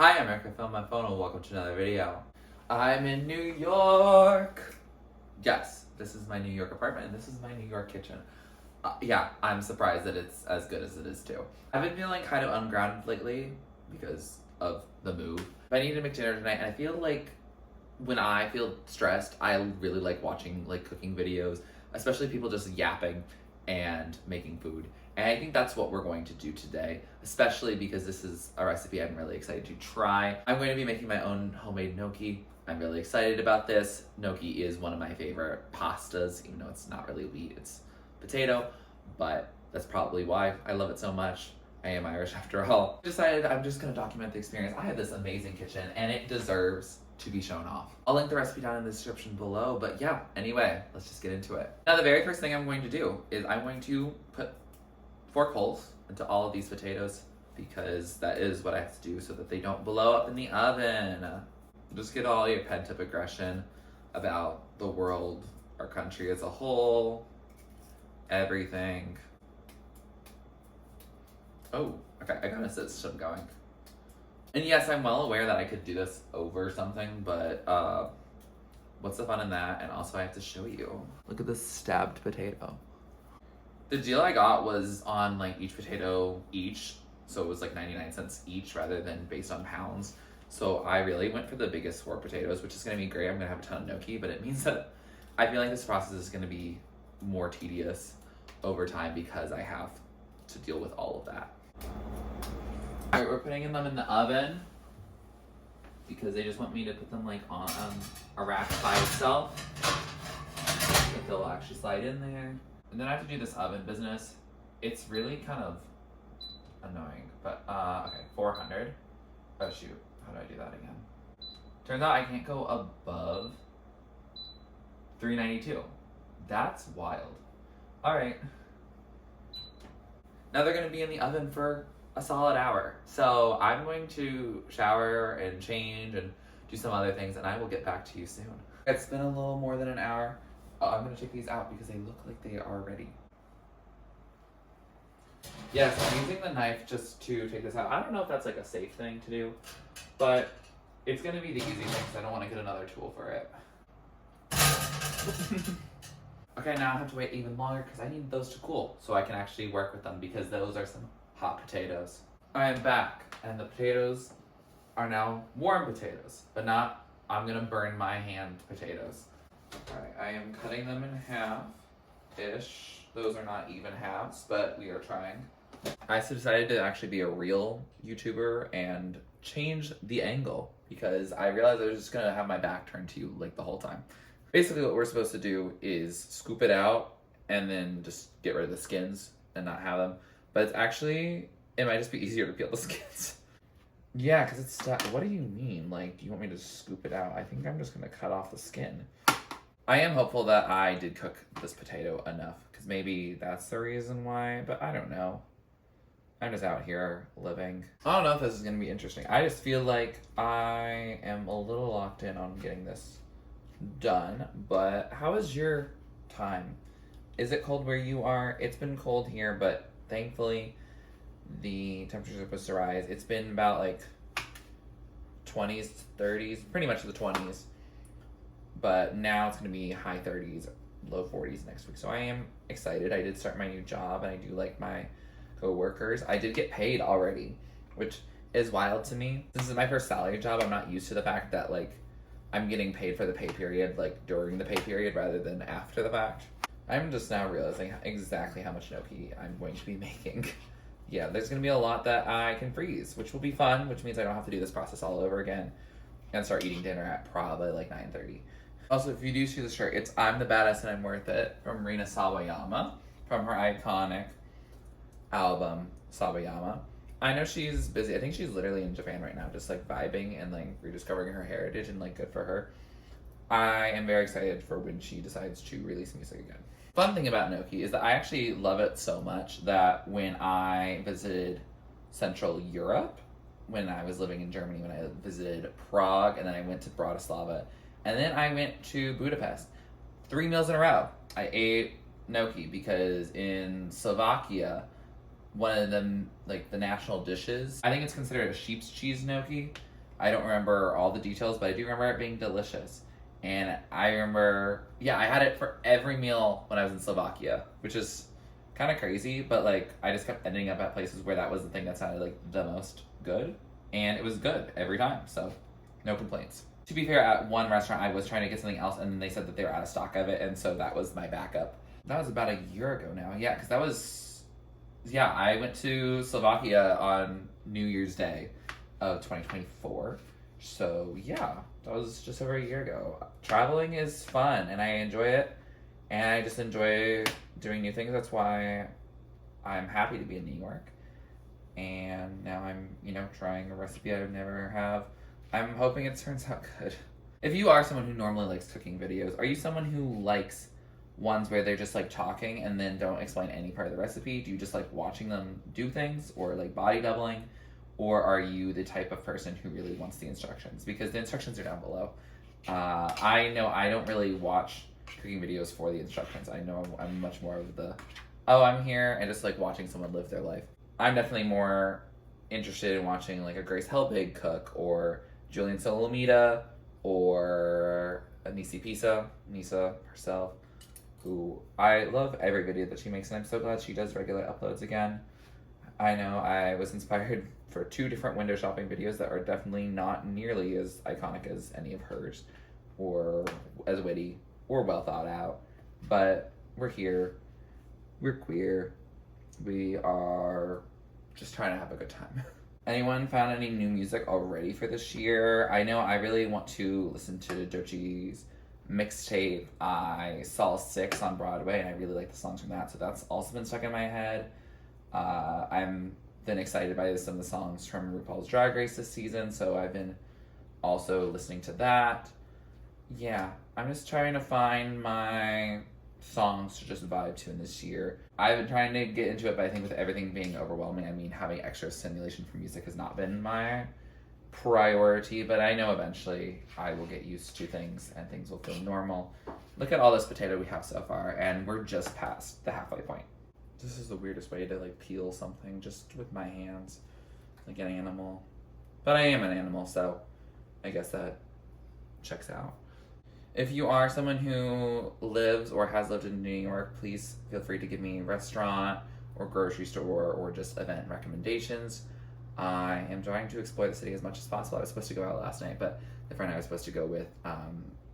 Hi, I'm Eric. I found my phone and welcome to another video. I'm in New York. Yes, this is my New York apartment and this is my New York kitchen. Yeah, I'm surprised that it's as good as it is too. I've been feeling kind of ungrounded lately because of the move. I need to make dinner tonight and I feel like when I feel stressed, I really like watching cooking videos, especially people just yapping and making food. And I think that's what we're going to do today, especially because this is a recipe I'm really excited to try. I'm going to be making my own homemade gnocchi. I'm really excited about this. Gnocchi is one of my favorite pastas, even though it's not really wheat, it's potato, but that's probably why I love it so much. I am Irish after all. I decided I'm just gonna document the experience. I have this amazing kitchen and it deserves to be shown off. I'll link the recipe down in the description below, but yeah, anyway, let's just get into it. Now the very first thing I'm going to do is I'm going to put 4 holes into all of these potatoes because that is what I have to do so that they don't blow up in the oven. Just get all your pent up aggression about the world, our country as a whole, everything. Oh, okay, I got a system going. And yes, I'm well aware that I could do this over something, but what's the fun in that? And also I have to show you. Look at this stabbed potato. The deal I got was on each potato each, so it was 99 cents each rather than based on pounds. So I really went for the biggest 4 potatoes, which is gonna be great. I'm gonna have a ton of gnocchi, but it means that I feel like this process is gonna be more tedious over time because I have to deal with all of that. All right, we're putting them in the oven because they just want me to put them on a rack by itself. But they'll actually slide in there. And then I have to do this oven business. It's really kind of annoying, but okay, 400. Oh shoot, how do I do that again? Turns out I can't go above 392. That's wild. All right. Now they're gonna be in the oven for a solid hour. So I'm going to shower and change and do some other things and I will get back to you soon. It's been a little more than an hour. I'm gonna take these out because they look like they are ready. Yes, I'm using the knife just to take this out. I don't know if that's a safe thing to do, but it's gonna be the easy thing because I don't want to get another tool for it. Okay, now I have to wait even longer because I need those to cool so I can actually work with them because those are some hot potatoes. I am back and the potatoes are now warm potatoes, but not I'm gonna burn my hand potatoes. Alright, I am cutting them in half-ish. Those are not even halves, but we are trying. I decided to actually be a real YouTuber and change the angle because I realized I was just gonna have my back turned to you the whole time. Basically what we're supposed to do is scoop it out and then just get rid of the skins and not have them. But it's actually, it might just be easier to peel the skins. Yeah, because it's, what do you mean? Do you want me to scoop it out? I think I'm just gonna cut off the skin. I am hopeful that I did cook this potato enough because maybe that's the reason why, but I don't know. I'm just out here living. I don't know if this is gonna be interesting. I just feel like I am a little locked in on getting this done, but how is your time? Is it cold where you are? It's been cold here, but thankfully the temperatures are supposed to rise. It's been about 20s, 30s, pretty much the 20s, but now it's gonna be high 30s, low 40s next week. So I am excited. I did start my new job and I do like my co-workers. I did get paid already, which is wild to me. This is my first salary job. I'm not used to the fact that I'm getting paid for the pay period, during the pay period rather than after the fact. I'm just now realizing exactly how much gnocchi I'm going to be making. Yeah, there's gonna be a lot that I can freeze, which will be fun, which means I don't have to do this process all over again and start eating dinner at probably 9:30. Also, if you do see the shirt, it's I'm the Badass and I'm Worth It from Rina Sawayama from her iconic album, Sawayama. I know she's busy. I think she's literally in Japan right now, just vibing and rediscovering her heritage and good for her. I am very excited for when she decides to release music again. Fun thing about gnocchi is that I actually love it so much that when I visited Central Europe, when I was living in Germany, when I visited Prague, and then I went to Bratislava, and then I went to Budapest, 3 meals in a row, I ate gnocchi because in Slovakia, one of them, the national dishes, I think it's considered a sheep's cheese gnocchi, I don't remember all the details, but I do remember it being delicious. And I remember, yeah, I had it for every meal when I was in Slovakia, which is kind of crazy, but like I just kept ending up at places where that was the thing that sounded like the most good, and it was good every time, so no complaints. To be fair, at one restaurant I was trying to get something else, and then they said that they were out of stock of it, and so that was my backup. That was about a year ago now, yeah, because that was, yeah, I went to Slovakia on New Year's Day of 2024, so yeah, that was just over a year ago. Traveling is fun, and I enjoy it, and I just enjoy doing new things. That's why I'm happy to be in New York. And now I'm, trying a recipe I would never have. I'm hoping it turns out good. If you are someone who normally likes cooking videos, are you someone who likes ones where they're just like talking and then don't explain any part of the recipe? Do you just like watching them do things, or like body doubling? Or are you the type of person who really wants the instructions? Because the instructions are down below. I know I don't really watch cooking videos for the instructions. I know I'm much more of the, oh, I'm here, and just like watching someone live their life. I'm definitely more interested in watching like a Grace Helbig cook, or Julian Solomita, or Nisa herself, who I love every video that she makes, and I'm so glad she does regular uploads again. I know I was inspired for 2 different window shopping videos that are definitely not nearly as iconic as any of hers, or as witty, or well thought out, but we're here, we're queer, we are just trying to have a good time. Anyone found any new music already for this year? I know I really want to listen to Doechie's mixtape. I saw 6 on Broadway, and I really like the songs from that, so that's also been stuck in my head. I'm been excited by some of the songs from RuPaul's Drag Race this season, so I've been also listening to that. Yeah, I'm just trying to find my songs to just vibe to in this year. I've been trying to get into it, but I think with everything being overwhelming, having extra stimulation from music has not been my priority, but I know eventually I will get used to things and things will feel normal. Look at all this potato we have so far, and we're just past the halfway point. This is the weirdest way to like peel something, just with my hands, like an animal. But I am an animal, so I guess that checks out. If you are someone who lives or has lived in New York, please feel free to give me restaurant or grocery store or just event recommendations. I am trying to explore the city as much as possible. I was supposed to go out last night, but the friend I was supposed to go with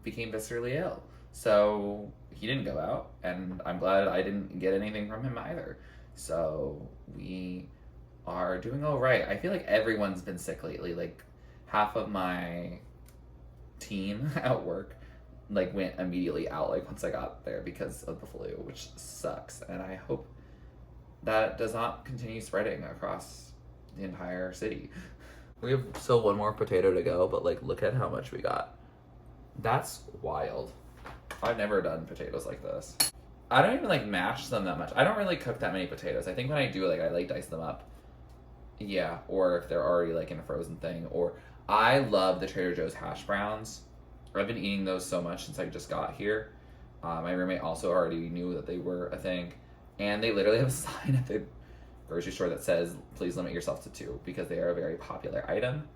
became viscerally ill. So he didn't go out, and I'm glad I didn't get anything from him either. So we are doing all right. I feel like everyone's been sick lately. Like half of my team at work like went immediately out like once I got there because of the flu, which sucks. And I hope that does not continue spreading across the entire city. We have still one more potato to go, but like look at how much we got. That's wild. I've never done potatoes like this. I don't even like mash them that much. I don't really cook that many potatoes. I think when I do, like I like dice them up. Yeah, or if they're already like in a frozen thing. Or I love the Trader Joe's hash browns. I've been eating those so much since I just got here. My roommate also already knew that they were a thing. And they literally have a sign at the grocery store that says, please limit yourself to 2, because they are a very popular item.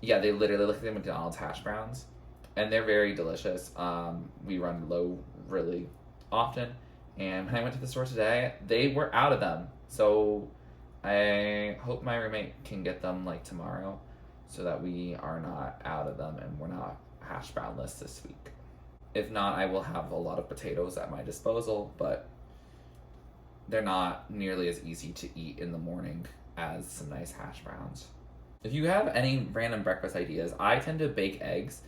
Yeah, they literally look like the McDonald's hash browns. And they're very delicious. We run low really often. And when I went to the store today, they were out of them. So I hope my roommate can get them like tomorrow so that we are not out of them and we're not hash brownless this week. If not, I will have a lot of potatoes at my disposal, but they're not nearly as easy to eat in the morning as some nice hash browns. If you have any random breakfast ideas, I tend to bake eggs,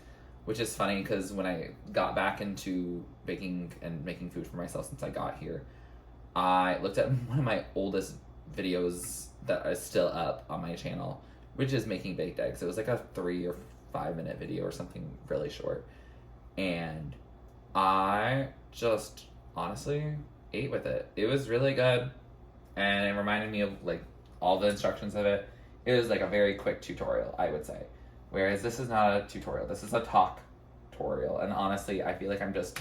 which is funny because when I got back into baking and making food for myself since I got here, I looked at one of my oldest videos that is still up on my channel, which is making baked eggs. It was like a 3 or 5 minute video or something really short. And I just honestly ate with it. It was really good. And it reminded me of like all the instructions of it. It was like a very quick tutorial, I would say. Whereas this is not a tutorial. This is a talk tutorial. And honestly, I feel like I'm just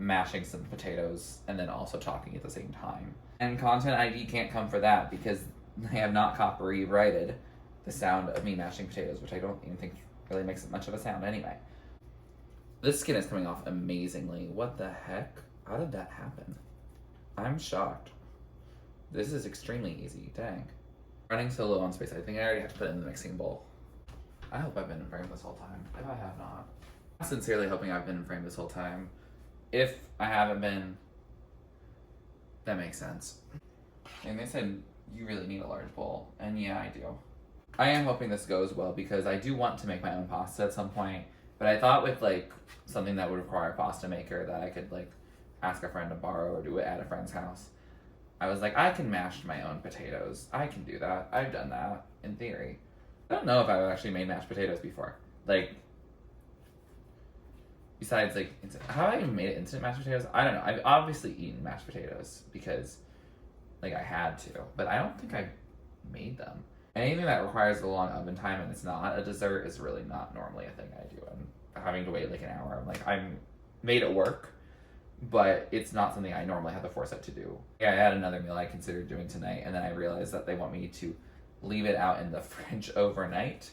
mashing some potatoes and then also talking at the same time. And Content ID can't come for that because they have not copyrighted the sound of me mashing potatoes, which I don't even think really makes much of a sound anyway. This skin is coming off amazingly. What the heck? How did that happen? I'm shocked. This is extremely easy. Dang. Running so low on space, I think I already have to put it in the mixing bowl. I hope I've been in frame this whole time. If I have not. I'm sincerely hoping I've been in frame this whole time. If I haven't been, that makes sense. And they said you really need a large bowl, and yeah, I do. I am hoping this goes well because I do want to make my own pasta at some point, but I thought with like something that would require a pasta maker that I could like ask a friend to borrow or do it at a friend's house. I was like, I can mash my own potatoes. I can do that. I've done that in theory. I don't know if I've actually made mashed potatoes before. Like, besides like, have I even made it instant mashed potatoes? I don't know. I've obviously eaten mashed potatoes because like I had to, but I don't think I made them. Anything that requires a long oven time and it's not a dessert is really not normally a thing I do. And having to wait like an hour, I'm like, I'm made it work, but it's not something I normally have the foresight to do. Yeah, I had another meal I considered doing tonight, and then I realized that they want me to leave it out in the fridge overnight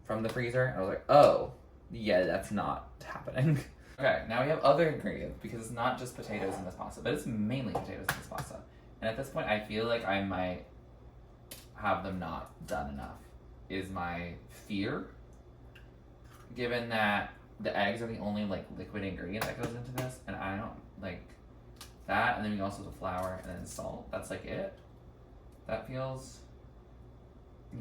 from the freezer, and I was like, oh, yeah, that's not happening. Okay, now we have other ingredients, because it's not just potatoes in this pasta, but it's mainly potatoes in this pasta. And at this point, I feel like I might have them not done enough, is my fear, given that the eggs are the only like liquid ingredient that goes into this, and I don't like that, and then we also have the flour and then salt. That's like it. That feels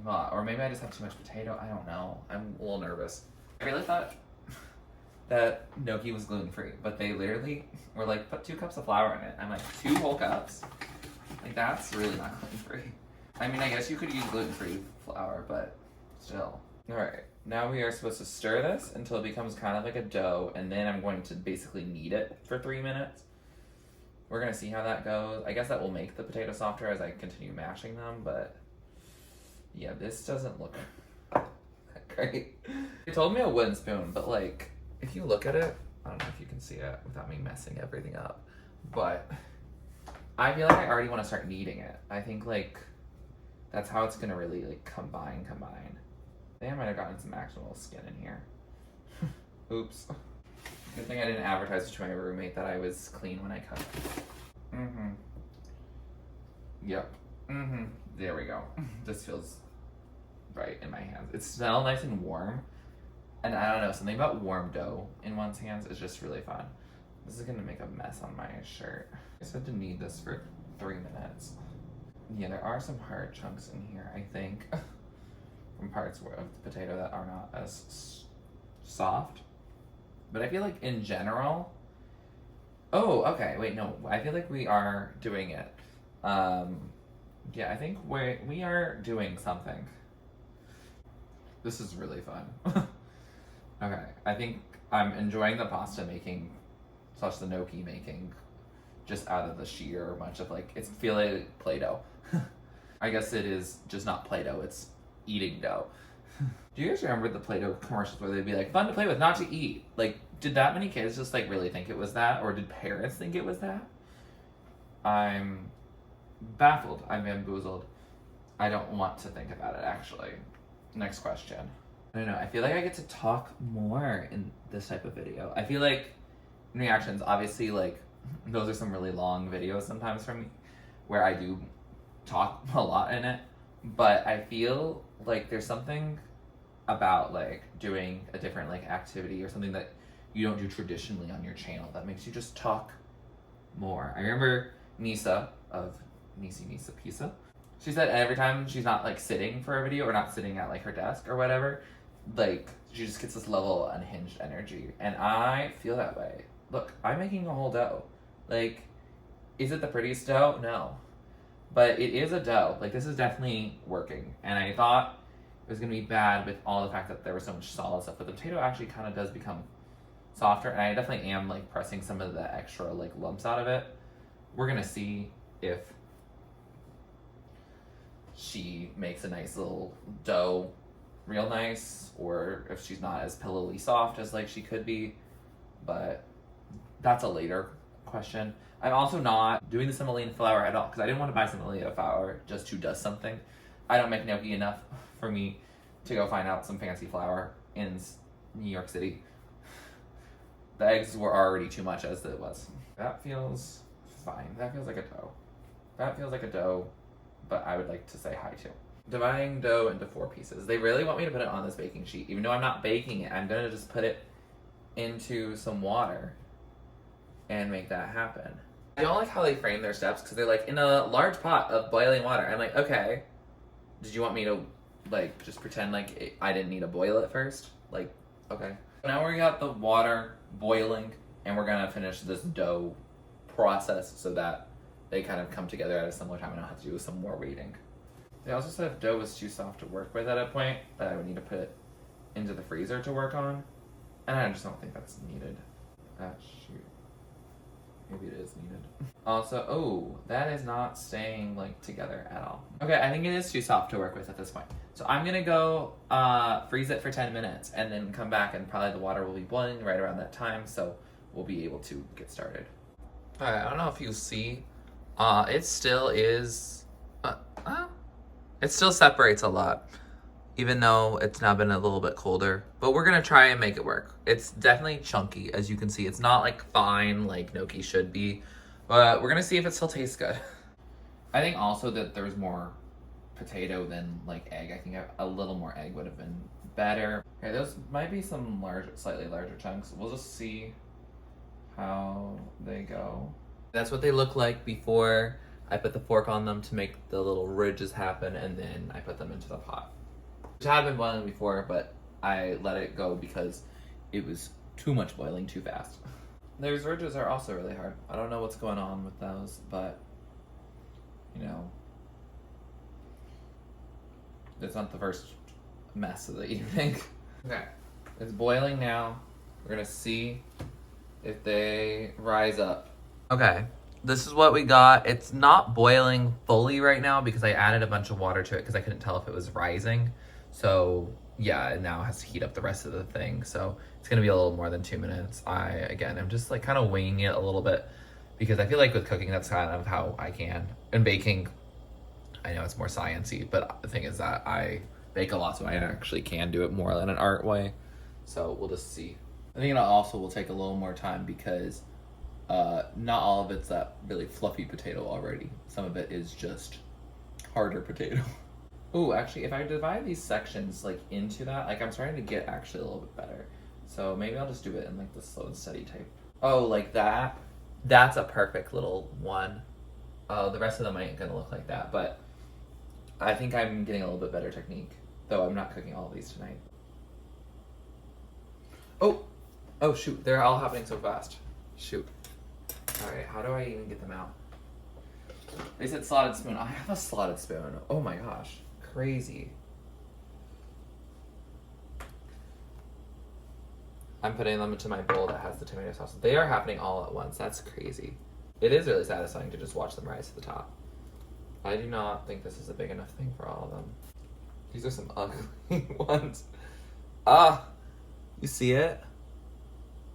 a lot. Or maybe I just have too much potato. I don't know. I'm a little nervous. I really thought that gnocchi was gluten-free, but they literally were like, put 2 cups of flour in it. I'm like, 2 whole cups? Like, that's really not gluten-free. I mean, I guess you could use gluten-free flour, but still. Alright, now we are supposed to stir this until it becomes kind of like a dough, and then I'm going to basically knead it for 3 minutes. We're gonna see how that goes. I guess that will make the potatoes softer as I continue mashing them, but yeah, this doesn't look great. They told me a wooden spoon, but like, if you look at it, I don't know if you can see it without me messing everything up, but I feel like I already want to start kneading it. I think like that's how it's gonna really like combine. I think I might have gotten some actual skin in here. Oops. Good thing I didn't advertise to my roommate that I was clean when I cut. Yep. There we go. This feels right in my hands. It smells nice and warm. And I don't know, something about warm dough in one's hands is just really fun. This is gonna make a mess on my shirt. I just had to knead this for 3 minutes. Yeah, there are some hard chunks in here, I think, from parts of the potato that are not as soft. But I feel like in general, oh, okay, wait, no, I feel like we are doing it. Yeah, I think we are doing something. This is really fun. Okay, I think I'm enjoying the pasta making, / the gnocchi making, just out of the sheer bunch of like, it's feeling like Play-Doh. I guess it is just not Play-Doh, it's eating dough. Do you guys remember the Play-Doh commercials where they'd be like, fun to play with, not to eat? Like, did that many kids just like really think it was that? Or did parents think it was that? I'm baffled. I'm bamboozled. I don't want to think about it, actually. Next question. I don't know. I feel like I get to talk more in this type of video. I feel like in reactions, obviously, like, those are some really long videos sometimes for me where I do talk a lot in it. But I feel like there's something about like doing a different like activity or something that you don't do traditionally on your channel that makes you just talk more. I remember Nisa of Nisi Nisa Pizza. She said every time she's not like sitting for a video or not sitting at like her desk or whatever, like she just gets this level of unhinged energy. And I feel that way. Look, I'm making a whole dough. Like, is it the prettiest dough? No. But it is a dough. Like, this is definitely working. And I thought it was going to be bad with all the fact that there was so much solid stuff. But the potato actually kind of does become softer. And I definitely am, like, pressing some of the extra, like, lumps out of it. We're going to see if she makes a nice little dough real nice. Or if she's not as pillowly soft as, like, she could be. But that's a later question. I'm also not doing the semolina flour at all because I didn't want to buy semolina flour just to do something. I don't make gnocchi enough for me to go find out some fancy flour in New York City. The eggs were already too much as it was. That feels fine. That feels like a dough. That feels like a dough, but I would like to say hi to. Dividing dough into 4 pieces. They really want me to put it on this baking sheet. Even though I'm not baking it, I'm gonna just put it into some water and make that happen. I don't like how they frame their steps because they're like, in a large pot of boiling water. I'm like, okay, did you want me to like just pretend like I didn't need to boil it first? Like, okay. Now we got the water boiling and we're gonna finish this dough process so that they kind of come together at a similar time and I don't have to do some more waiting. They also said if dough was too soft to work with at a point, that I would need to put it into the freezer to work on. And I just don't think that's needed. Shoot. Maybe it is needed. Also, oh, that is not staying like together at all. Okay, I think it is too soft to work with at this point. So I'm gonna go freeze it for 10 minutes and then come back and probably the water will be boiling right around that time. So we'll be able to get started. All right, I don't know if you see, it still is, it still separates a lot, even though it's now been a little bit colder, but we're gonna try and make it work. It's definitely chunky, as you can see. It's not like fine like gnocchi should be, but we're gonna see if it still tastes good. I think also that there's more potato than like egg. I think a little more egg would have been better. Okay, those might be some slightly larger chunks. We'll just see how they go. That's what they look like before I put the fork on them to make the little ridges happen, and then I put them into the pot. Which had been boiling before, but I let it go because it was too much boiling too fast. Those ridges are also really hard. I don't know what's going on with those, but you know, it's not the first mess of the evening. Okay, it's boiling now. We're gonna see if they rise up. Okay, this is what we got. It's not boiling fully right now because I added a bunch of water to it because I couldn't tell if it was rising. So yeah, it now has to heat up the rest of the thing. So it's gonna be a little more than 2 minutes. I'm just like kind of winging it a little bit because I feel like with cooking, that's kind of how I can. And baking, I know it's more sciencey, but the thing is that I bake a lot, so I actually can do it more in an art way. So we'll just see. I think it also will take a little more time because not all of it's that really fluffy potato already. Some of it is just harder potato. Ooh, actually, if I divide these sections like into that, like I'm starting to get actually a little bit better. So maybe I'll just do it in like the slow and steady type. Oh, like that? That's a perfect little one. The rest of them ain't gonna look like that, but I think I'm getting a little bit better technique. Though I'm not cooking all of these tonight. Oh shoot, they're all happening so fast. Shoot. Alright, how do I even get them out? They said slotted spoon. I have a slotted spoon. Oh my gosh. Crazy. I'm putting them into my bowl that has the tomato sauce. They are happening all at once. That's crazy. It is really satisfying to just watch them rise to the top. I do not think this is a big enough thing for all of them. These are some ugly ones. You see it?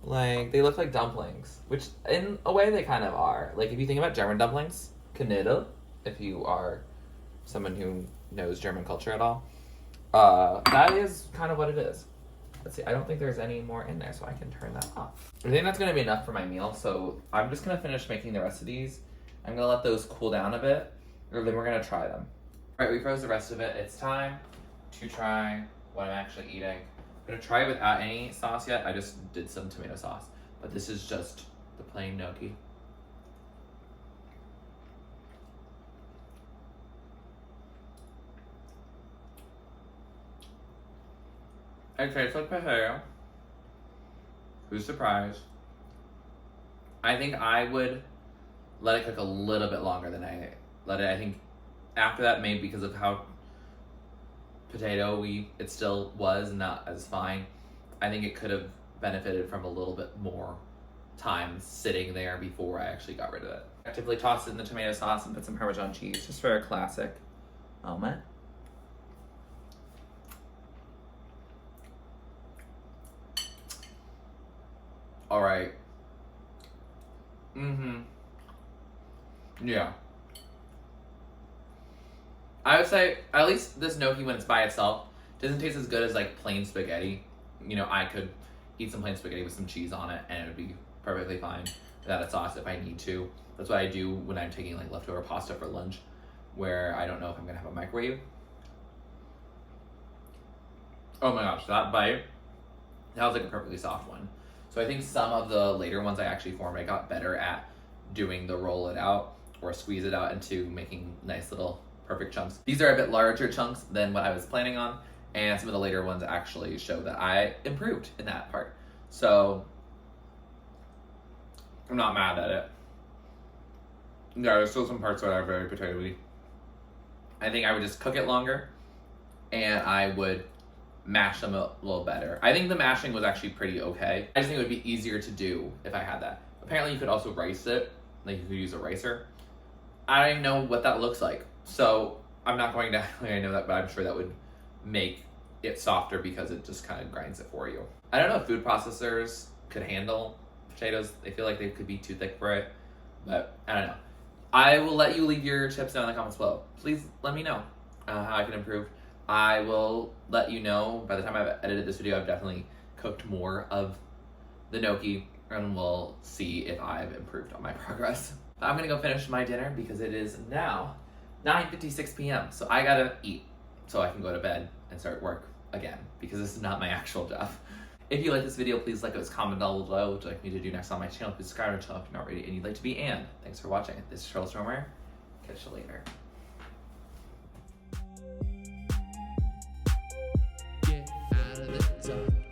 Like, they look like dumplings, which in a way they kind of are. Like, if you think about German dumplings, Knödel, if you are someone who knows German culture at all, that is kind of what it is. Let's see, I don't think there's any more in there, so I can turn that off. I think that's going to be enough for my meal, so I'm just going to finish making the rest of these. I'm going to let those cool down a bit, or then we're going to try them. All right, we froze the rest of it. It's time to try what I'm actually eating. I'm going to try it without any sauce yet. I just did some tomato sauce, but this is just the plain gnocchi. It tastes like potato. Who's surprised? I think I would let it cook a little bit longer than I let it. I think after that, maybe because of how potato-y it still was, not as fine. I think it could have benefited from a little bit more time sitting there before I actually got rid of it. Actively tossed it in the tomato sauce and put some Parmesan cheese just for a classic moment. All right. Yeah. I would say at least this gnocchi when it's by itself Doesn't taste as good as like plain spaghetti. You know, I could eat some plain spaghetti with some cheese on it and it would be perfectly fine without a sauce if I need to. That's what I do when I'm taking like leftover pasta for lunch, where I don't know if I'm gonna have a microwave. Oh my gosh, that bite, that was like a perfectly soft one. So I think some of the later ones I actually formed, I got better at doing the roll it out or squeeze it out into making nice little perfect chunks. These are a bit larger chunks than what I was planning on, and some of the later ones actually show that I improved in that part. So I'm not mad at it. Yeah, there's still some parts that are very potatoey. I think I would just cook it longer and I would mash them a little better. I think the mashing was actually pretty okay. I just think it would be easier to do if I had that. Apparently you could also rice it, like you could use a ricer. I don't even know what that looks like. So I'm not going to act like I know that, but I'm sure that would make it softer because it just kind of grinds it for you. I don't know if food processors could handle potatoes. They feel like they could be too thick for it, but I don't know. I will let you leave your tips down in the comments below. Please let me know how I can improve. I will let you know by the time I've edited this video, I've definitely cooked more of the gnocchi, and we'll see if I've improved on my progress. I'm gonna go finish my dinner because it is now 9:56 p.m. So I gotta eat so I can go to bed and start work again because this is not my actual job. If you like this video, please like us, comment down below what you'd like me to do next on my channel. Please subscribe to the channel if you're not already and you'd like to be. And thanks for watching. This is TurtleStormer. Catch you later. Get out of the zone.